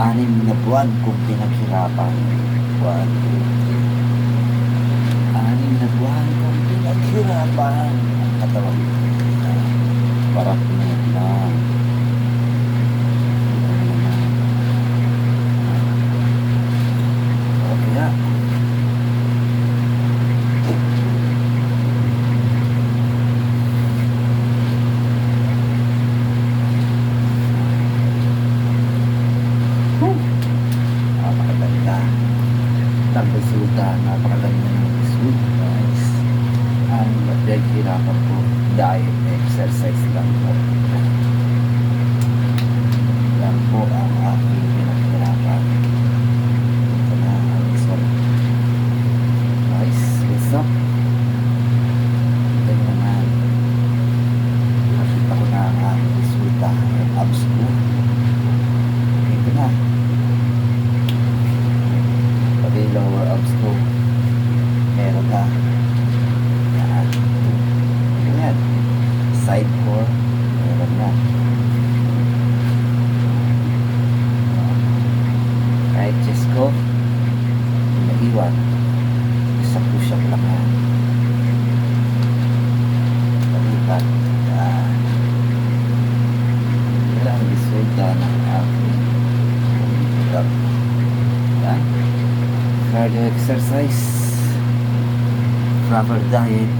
6 na buwan kong pinaghirapan. 6 na buwan kong pinaghirapan ang katawan ko na para pumunod na. Kaya napakaganda ng resulta, napakaganda ng result, guys. Ang pinaghirapan ko, diet, exercise lang po. Yan po ang aking pinaghirapan. Ito na ang result, guys. What's up? Ganyan naman, nakita ko na ang aking resulta, yung abs ko. Ito na, pati lower abs ko meron na. Yan, side core meron na. Kahit chest ko naiwan, isa push up lang yan, palipat. Yan ang resulta ng aking pag yan, cardio exercise, proper diet,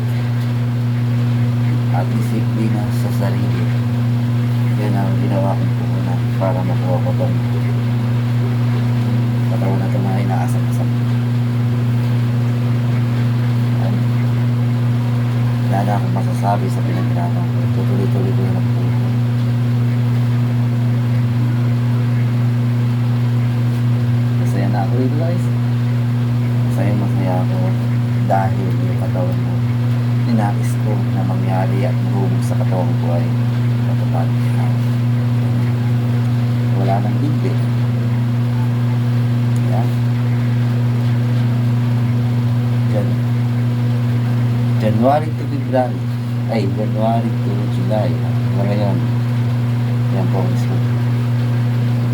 at disiplina sa sarili. Yan ang ginawa kong puhunan para makuha ko itong katawan na ito na inaasap-asap. Wala na akong masasabi sa pinaghirapan ko. Tutuloy-tuloy ko yung po. Masaya na ako dito, guys. Masaya ako dahil yung katawan mo ninais ko na mangyari at marunong sa katawan ko ay matupad. Wala nang bigli. Yan. January to February, ay January to July, ngayon yan po ang result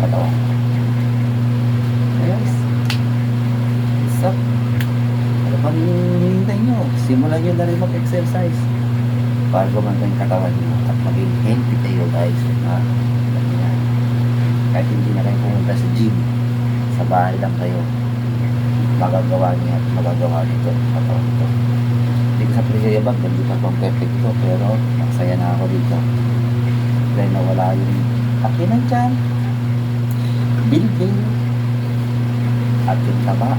katawan. Ayos. What's up? Ano pang hinihintay nyo? Simulan nyo na rin mag-exercise para gumanda yung katawan nyo at maging healthy kayo, guys. Kahit hindi na kayo pumunta sa gym, sa bahay lang kayo, magagawa niyo at magagawa nito katawan nito. Hindi ko sa pinagayabang, hindi pa pang perfect ito, pero masaya na ako dito dahil nawala yung akinan dyan, bilbil at yung taba,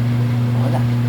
wala.